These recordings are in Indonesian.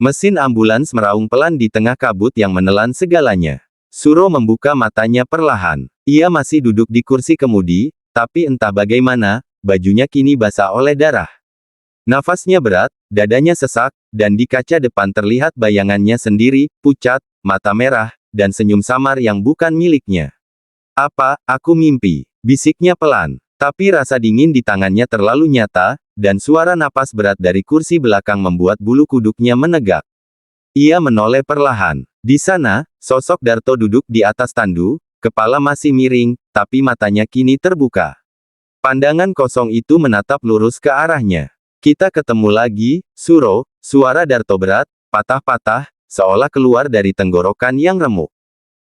Mesin ambulans meraung pelan di tengah kabut yang menelan segalanya. Suro membuka matanya perlahan. Ia masih duduk di kursi kemudi, tapi entah bagaimana, bajunya kini basah oleh darah. Nafasnya berat, dadanya sesak, dan di kaca depan terlihat bayangannya sendiri, pucat, mata merah, dan senyum samar yang bukan miliknya. "Apa, aku mimpi?" bisiknya pelan. Tapi rasa dingin di tangannya terlalu nyata, dan suara napas berat dari kursi belakang membuat bulu kuduknya menegak. Ia menoleh perlahan. Di sana, sosok Darto duduk di atas tandu, kepala masih miring, tapi matanya kini terbuka. Pandangan kosong itu menatap lurus ke arahnya. "Kita ketemu lagi, Suro," suara Darto berat, patah-patah, seolah keluar dari tenggorokan yang remuk.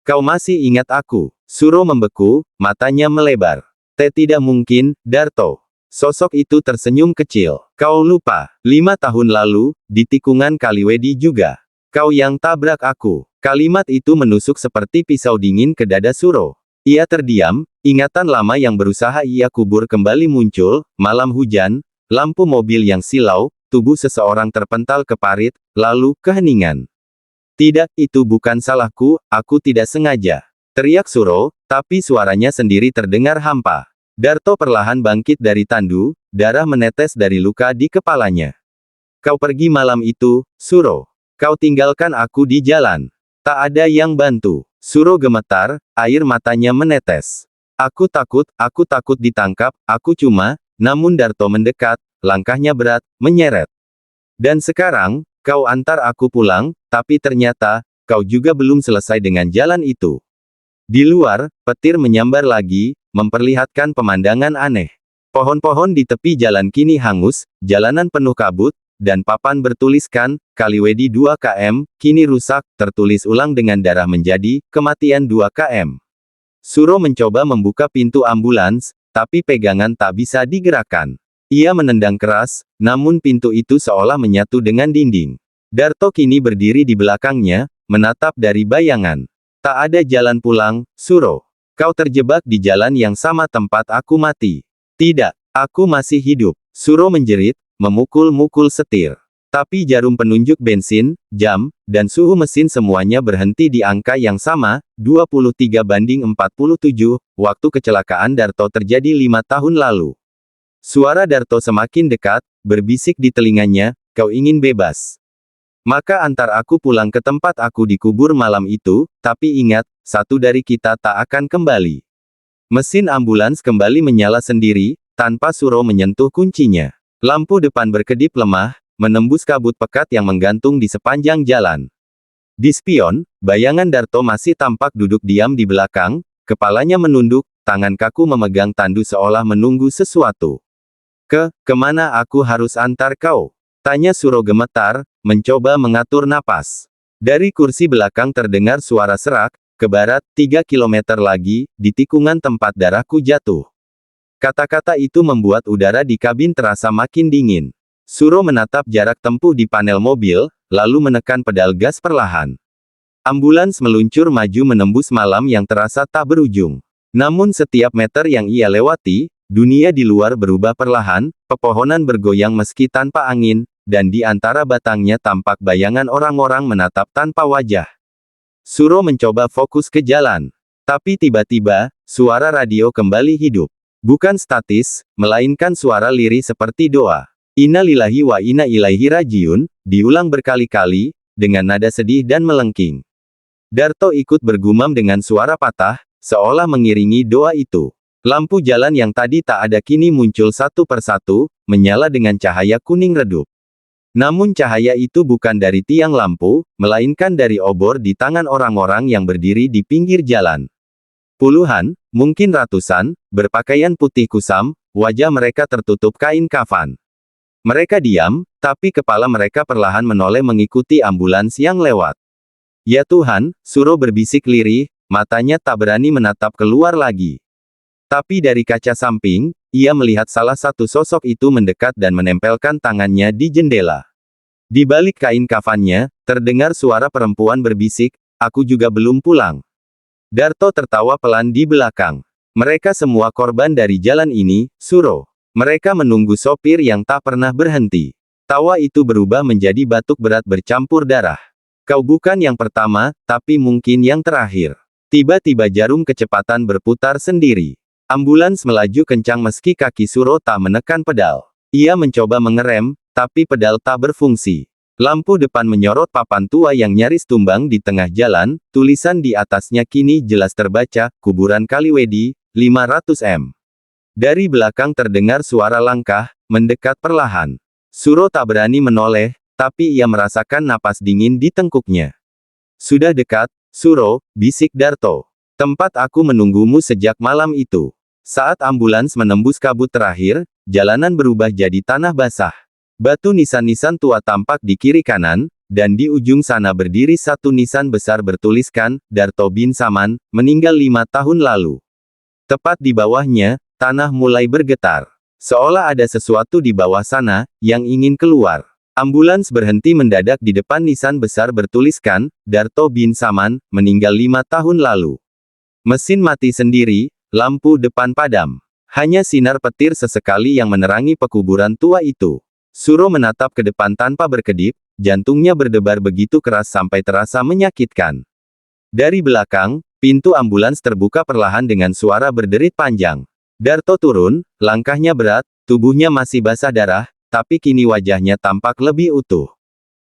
"Kau masih ingat aku?" Suro membeku, matanya melebar. Tidak mungkin, Darto." Sosok itu tersenyum kecil. "Kau lupa, 5 tahun lalu, di tikungan Kaliwedi juga. Kau yang tabrak aku." Kalimat itu menusuk seperti pisau dingin ke dada Suro. Ia terdiam, ingatan lama yang berusaha ia kubur kembali muncul, malam hujan, lampu mobil yang silau, tubuh seseorang terpental ke parit, lalu, keheningan. "Tidak, itu bukan salahku, aku tidak sengaja," teriak Suro, tapi suaranya sendiri terdengar hampa. Darto perlahan bangkit dari tandu, darah menetes dari luka di kepalanya. "Kau pergi malam itu, Suro. Kau tinggalkan aku di jalan. Tak ada yang bantu." Suro gemetar, air matanya menetes. Aku takut ditangkap, aku cuma..." Namun Darto mendekat, langkahnya berat, menyeret. "Dan sekarang, kau antar aku pulang, tapi ternyata, kau juga belum selesai dengan jalan itu." Di luar, petir menyambar lagi, memperlihatkan pemandangan aneh. Pohon-pohon di tepi jalan kini hangus, jalanan penuh kabut, dan papan bertuliskan, "Kaliwedi 2 km, kini rusak," tertulis ulang dengan darah menjadi, "Kematian 2 km." Suro mencoba membuka pintu ambulans, tapi pegangan tak bisa digerakkan. Ia menendang keras, namun pintu itu seolah menyatu dengan dinding. Darto kini berdiri di belakangnya, menatap dari bayangan. "Tak ada jalan pulang, Suro. Kau terjebak di jalan yang sama tempat aku mati." "Tidak, aku masih hidup," Suro menjerit, memukul-mukul setir. Tapi jarum penunjuk bensin, jam, dan suhu mesin semuanya berhenti di angka yang sama, 23:47, waktu kecelakaan Darto terjadi 5 tahun lalu. Suara Darto semakin dekat, berbisik di telinganya, "Kau ingin bebas? Maka antar aku pulang ke tempat aku dikubur malam itu, tapi ingat, satu dari kita tak akan kembali." Mesin ambulans kembali menyala sendiri, tanpa Suro menyentuh kuncinya. Lampu depan berkedip lemah, menembus kabut pekat yang menggantung di sepanjang jalan. Di spion, bayangan Darto masih tampak duduk diam di belakang, kepalanya menunduk, tangan kaku memegang tandu seolah menunggu sesuatu. Kemana aku harus antar kau?" tanya Suro gemetar, mencoba mengatur napas. Dari kursi belakang terdengar suara serak, "Ke barat, 3 kilometer lagi, di tikungan tempat darahku jatuh." Kata-kata itu membuat udara di kabin terasa makin dingin. Suro menatap jarak tempuh di panel mobil, lalu menekan pedal gas perlahan. Ambulans meluncur maju menembus malam yang terasa tak berujung. Namun setiap meter yang ia lewati, dunia di luar berubah perlahan, pepohonan bergoyang meski tanpa angin, dan di antara batangnya tampak bayangan orang-orang menatap tanpa wajah. Suro mencoba fokus ke jalan. Tapi tiba-tiba, suara radio kembali hidup. Bukan statis, melainkan suara lirih seperti doa. "Inna lillahi wa inna ilaihi rajiun," diulang berkali-kali, dengan nada sedih dan melengking. Darto ikut bergumam dengan suara patah, seolah mengiringi doa itu. Lampu jalan yang tadi tak ada kini muncul satu persatu, menyala dengan cahaya kuning redup. Namun cahaya itu bukan dari tiang lampu, melainkan dari obor di tangan orang-orang yang berdiri di pinggir jalan. Puluhan, mungkin ratusan, berpakaian putih kusam, wajah mereka tertutup kain kafan. Mereka diam, tapi kepala mereka perlahan menoleh mengikuti ambulans yang lewat. "Ya Tuhan," Suro berbisik lirih, matanya tak berani menatap keluar lagi. Tapi dari kaca samping, ia melihat salah satu sosok itu mendekat dan menempelkan tangannya di jendela. Di balik kain kafannya, terdengar suara perempuan berbisik, "Aku juga belum pulang." Darto tertawa pelan di belakang. "Mereka semua korban dari jalan ini, Suro. Mereka menunggu sopir yang tak pernah berhenti." Tawa itu berubah menjadi batuk berat bercampur darah. Kau bukan yang pertama, tapi mungkin yang terakhir. Tiba-tiba jarum kecepatan berputar sendiri. Ambulans melaju kencang meski kaki Suro tak menekan pedal. Ia mencoba mengerem, tapi pedal tak berfungsi. Lampu depan menyorot papan tua yang nyaris tumbang di tengah jalan, tulisan di atasnya kini jelas terbaca, Kuburan Kaliwedi, 500 M. Dari belakang terdengar suara langkah, mendekat perlahan. Suro tak berani menoleh, tapi ia merasakan napas dingin di tengkuknya. Sudah dekat, Suro, bisik Darto. Tempat aku menunggumu sejak malam itu. Saat ambulans menembus kabut terakhir, jalanan berubah jadi tanah basah. Batu nisan-nisan tua tampak di kiri kanan, dan di ujung sana berdiri satu nisan besar bertuliskan, Darto bin Saman, meninggal 5 tahun lalu. Tepat di bawahnya, tanah mulai bergetar. Seolah ada sesuatu di bawah sana, yang ingin keluar. Ambulans berhenti mendadak di depan nisan besar bertuliskan, Darto bin Saman, meninggal 5 tahun lalu. Mesin mati sendiri, lampu depan padam. Hanya sinar petir sesekali yang menerangi pekuburan tua itu. Suro menatap ke depan tanpa berkedip, jantungnya berdebar begitu keras sampai terasa menyakitkan. Dari belakang, pintu ambulans terbuka perlahan dengan suara berderit panjang. Darto turun, langkahnya berat, tubuhnya masih basah darah, tapi kini wajahnya tampak lebih utuh.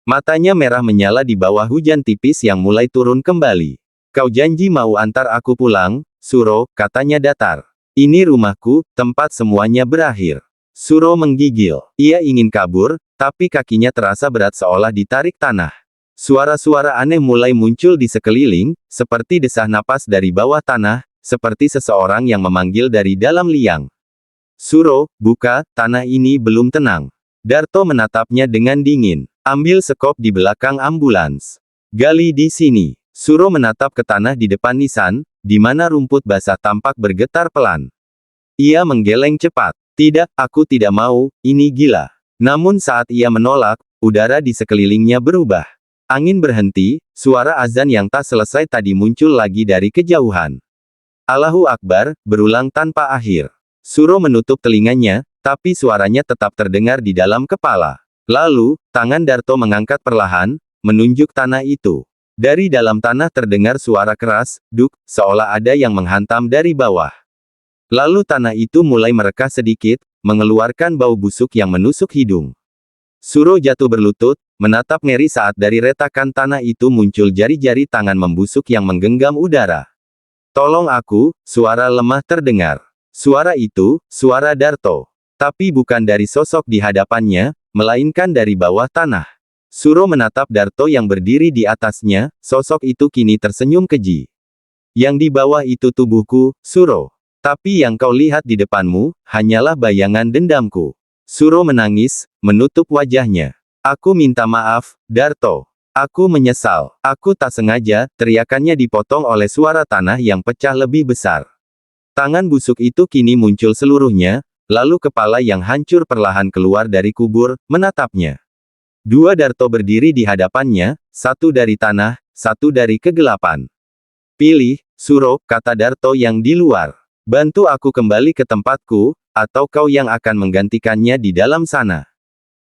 Matanya merah menyala di bawah hujan tipis yang mulai turun kembali. Kau janji mau antar aku pulang, Suro, katanya datar. Ini rumahku, tempat semuanya berakhir. Suro menggigil. Ia ingin kabur, tapi kakinya terasa berat seolah ditarik tanah. Suara-suara aneh mulai muncul di sekeliling, seperti desah napas dari bawah tanah, seperti seseorang yang memanggil dari dalam liang. Suro, buka, tanah ini belum tenang. Darto menatapnya dengan dingin. Ambil sekop di belakang ambulans. Gali di sini. Suro menatap ke tanah di depan nisan, di mana rumput basah tampak bergetar pelan. Ia menggeleng cepat. Tidak, aku tidak mau, ini gila. Namun saat ia menolak, udara di sekelilingnya berubah. Angin berhenti, suara azan yang tak selesai tadi muncul lagi dari kejauhan. Allahu Akbar, berulang tanpa akhir. Suro menutup telinganya, tapi suaranya tetap terdengar di dalam kepala. Lalu, tangan Darto mengangkat perlahan, menunjuk tanah itu. Dari dalam tanah terdengar suara keras, duk, seolah ada yang menghantam dari bawah. Lalu tanah itu mulai merekah sedikit, mengeluarkan bau busuk yang menusuk hidung. Suro jatuh berlutut, menatap ngeri saat dari retakan tanah itu muncul jari-jari tangan membusuk yang menggenggam udara. Tolong aku, suara lemah terdengar. Suara itu, suara Darto. Tapi bukan dari sosok di hadapannya, melainkan dari bawah tanah. Suro menatap Darto yang berdiri di atasnya, sosok itu kini tersenyum keji. Yang di bawah itu tubuhku, Suro. Tapi yang kau lihat di depanmu, hanyalah bayangan dendamku. Suro menangis, menutup wajahnya. Aku minta maaf, Darto. Aku menyesal. Aku tak sengaja, teriakannya dipotong oleh suara tanah yang pecah lebih besar. Tangan busuk itu kini muncul seluruhnya, lalu kepala yang hancur perlahan keluar dari kubur, menatapnya. Dua Darto berdiri di hadapannya, satu dari tanah, satu dari kegelapan. Pilih, Suro, kata Darto yang di luar. Bantu aku kembali ke tempatku, atau kau yang akan menggantikannya di dalam sana.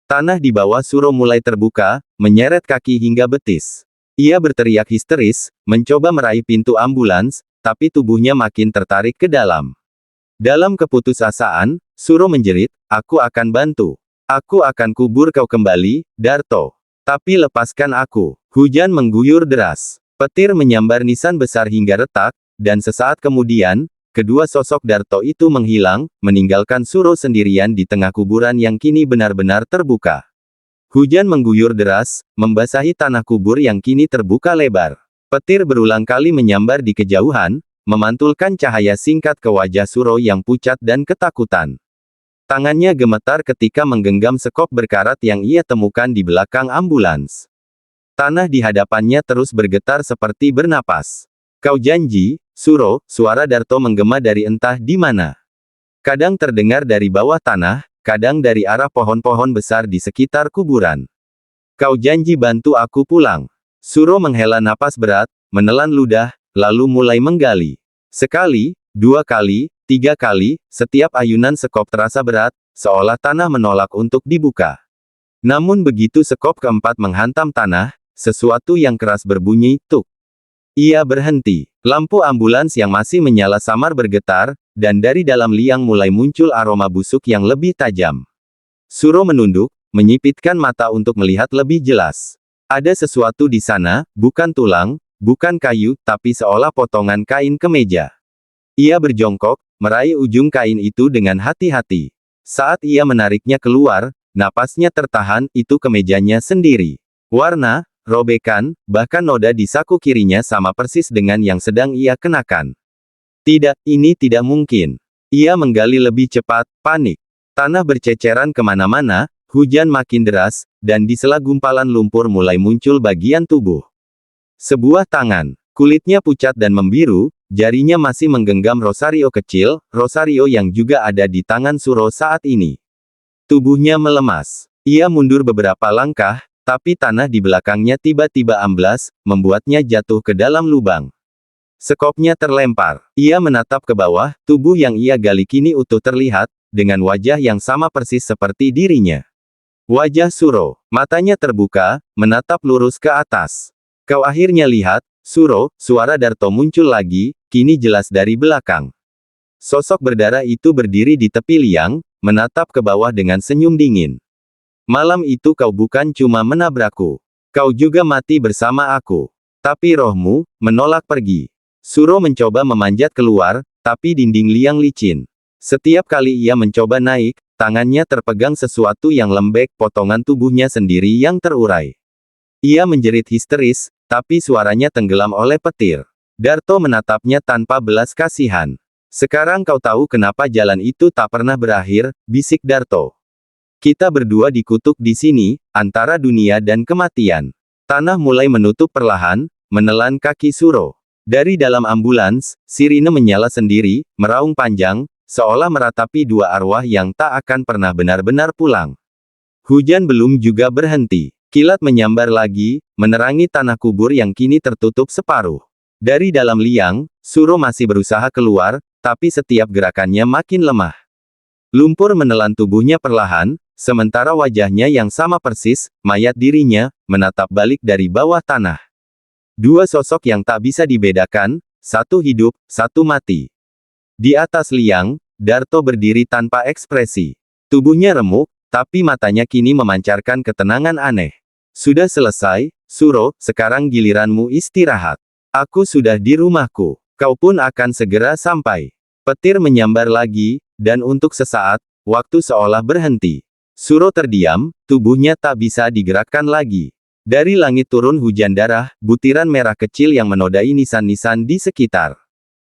Tanah di bawah Suro mulai terbuka, menyeret kaki hingga betis. Ia berteriak histeris, mencoba meraih pintu ambulans, tapi tubuhnya makin tertarik ke dalam. Dalam keputusasaan, Suro menjerit, aku akan bantu. Aku akan kubur kau kembali, Darto. Tapi lepaskan aku. Hujan mengguyur deras. Petir menyambar nisan besar hingga retak, dan sesaat kemudian, kedua sosok Darto itu menghilang, meninggalkan Suro sendirian di tengah kuburan yang kini benar-benar terbuka. Hujan mengguyur deras, membasahi tanah kubur yang kini terbuka lebar. Petir berulang kali menyambar di kejauhan, memantulkan cahaya singkat ke wajah Suro yang pucat dan ketakutan. Tangannya gemetar ketika menggenggam sekop berkarat yang ia temukan di belakang ambulans. Tanah di hadapannya terus bergetar seperti bernapas. Kau janji, Suro, suara Darto menggema dari entah di mana. Kadang terdengar dari bawah tanah, kadang dari arah pohon-pohon besar di sekitar kuburan. Kau janji bantu aku pulang. Suro menghela napas berat, menelan ludah, lalu mulai menggali. Sekali, dua kali, tiga kali, setiap ayunan sekop terasa berat, seolah tanah menolak untuk dibuka. Namun begitu sekop keempat menghantam tanah, sesuatu yang keras berbunyi, tuk. Ia berhenti. Lampu ambulans yang masih menyala samar bergetar, dan dari dalam liang mulai muncul aroma busuk yang lebih tajam. Suro menunduk, menyipitkan mata untuk melihat lebih jelas. Ada sesuatu di sana, bukan tulang, bukan kayu, tapi seolah potongan kain kemeja. Ia berjongkok, meraih ujung kain itu dengan hati-hati. Saat ia menariknya keluar, napasnya tertahan, itu kemejanya sendiri. Warna, robekan, bahkan noda di saku kirinya sama persis dengan yang sedang ia kenakan. Tidak, ini tidak mungkin. Ia menggali lebih cepat, panik. Tanah berceceran kemana-mana, hujan makin deras, dan di sela gumpalan lumpur mulai muncul bagian tubuh. Sebuah tangan, kulitnya pucat dan membiru, jarinya masih menggenggam rosario kecil, rosario yang juga ada di tangan Suro saat ini. Tubuhnya melemas. Ia mundur beberapa langkah, tapi tanah di belakangnya tiba-tiba amblas, membuatnya jatuh ke dalam lubang. Sekopnya terlempar. Ia menatap ke bawah, tubuh yang ia gali kini utuh terlihat, dengan wajah yang sama persis seperti dirinya. Wajah Suro, matanya terbuka, menatap lurus ke atas. Kau akhirnya lihat, Suro, suara Darto muncul lagi, kini jelas dari belakang. Sosok berdarah itu berdiri di tepi liang, menatap ke bawah dengan senyum dingin. Malam itu kau bukan cuma menabrakku. Kau juga mati bersama aku. Tapi rohmu, menolak pergi. Suro mencoba memanjat keluar, tapi dinding liang licin. Setiap kali ia mencoba naik, tangannya terpegang sesuatu yang lembek, potongan tubuhnya sendiri yang terurai. Ia menjerit histeris, tapi suaranya tenggelam oleh petir. Darto menatapnya tanpa belas kasihan. Sekarang kau tahu kenapa jalan itu tak pernah berakhir, bisik Darto. Kita berdua dikutuk di sini, antara dunia dan kematian. Tanah mulai menutup perlahan, menelan kaki Suro. Dari dalam ambulans, sirine menyala sendiri, meraung panjang, seolah meratapi dua arwah yang tak akan pernah benar-benar pulang. Hujan belum juga berhenti. Kilat menyambar lagi, menerangi tanah kubur yang kini tertutup separuh. Dari dalam liang, Suro masih berusaha keluar, tapi setiap gerakannya makin lemah. Lumpur menelan tubuhnya perlahan, sementara wajahnya yang sama persis, mayat dirinya, menatap balik dari bawah tanah. Dua sosok yang tak bisa dibedakan, satu hidup, satu mati. Di atas liang, Darto berdiri tanpa ekspresi. Tubuhnya remuk, tapi matanya kini memancarkan ketenangan aneh. Sudah selesai, Suro, sekarang giliranmu istirahat. Aku sudah di rumahku. Kau pun akan segera sampai. Petir menyambar lagi, dan untuk sesaat, waktu seolah berhenti. Suro terdiam, tubuhnya tak bisa digerakkan lagi. Dari langit turun hujan darah, butiran merah kecil yang menodai nisan-nisan di sekitar.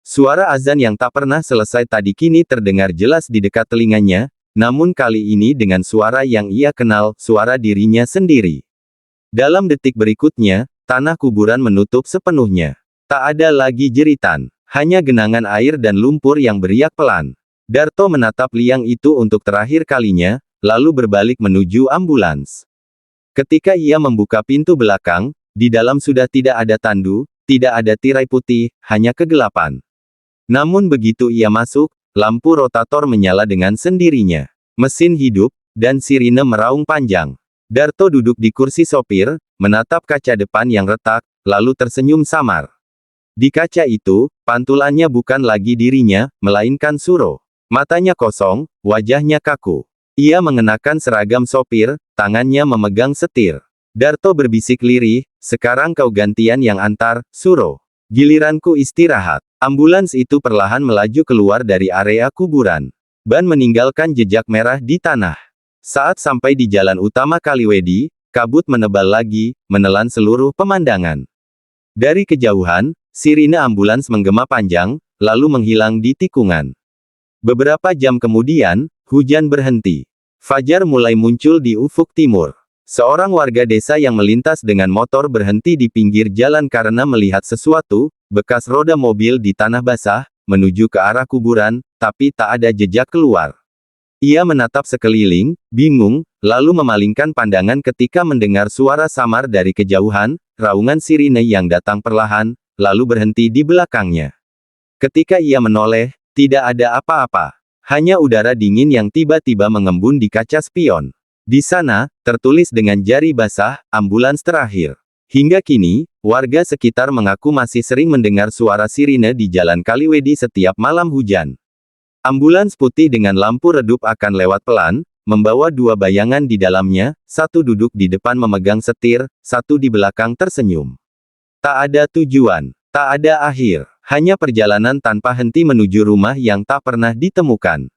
Suara azan yang tak pernah selesai tadi kini terdengar jelas di dekat telinganya, namun kali ini dengan suara yang ia kenal, suara dirinya sendiri. Dalam detik berikutnya, tanah kuburan menutup sepenuhnya. Tak ada lagi jeritan, hanya genangan air dan lumpur yang beriak pelan. Darto menatap liang itu untuk terakhir kalinya, lalu berbalik menuju ambulans. Ketika ia membuka pintu belakang, di dalam sudah tidak ada tandu, tidak ada tirai putih, hanya kegelapan. Namun begitu ia masuk, lampu rotator menyala dengan sendirinya. Mesin hidup, dan sirine meraung panjang. Darto duduk di kursi sopir, menatap kaca depan yang retak, lalu tersenyum samar. Di kaca itu, pantulannya bukan lagi dirinya, melainkan Suro. Matanya kosong, wajahnya kaku. Ia mengenakan seragam sopir, tangannya memegang setir. Darto berbisik lirih, sekarang kau gantian yang antar, Suro. Giliranku istirahat. Ambulans itu perlahan melaju keluar dari area kuburan. Ban meninggalkan jejak merah di tanah. Saat sampai di jalan utama Kaliwedi, kabut menebal lagi, menelan seluruh pemandangan. Dari kejauhan, sirine ambulans menggema panjang, lalu menghilang di tikungan. Beberapa jam kemudian, hujan berhenti. Fajar mulai muncul di ufuk timur. Seorang warga desa yang melintas dengan motor berhenti di pinggir jalan karena melihat sesuatu, bekas roda mobil di tanah basah, menuju ke arah kuburan, tapi tak ada jejak keluar. Ia menatap sekeliling, bingung, lalu memalingkan pandangan ketika mendengar suara samar dari kejauhan, raungan sirine yang datang perlahan, lalu berhenti di belakangnya. Ketika ia menoleh, tidak ada apa-apa. Hanya udara dingin yang tiba-tiba mengembun di kaca spion. Di sana, tertulis dengan jari basah, ambulans terakhir. Hingga kini, warga sekitar mengaku masih sering mendengar suara sirine di Jalan Kaliwedi setiap malam hujan. Ambulans putih dengan lampu redup akan lewat pelan, membawa dua bayangan di dalamnya, satu duduk di depan memegang setir, satu di belakang tersenyum. Tak ada tujuan, tak ada akhir, hanya perjalanan tanpa henti menuju rumah yang tak pernah ditemukan.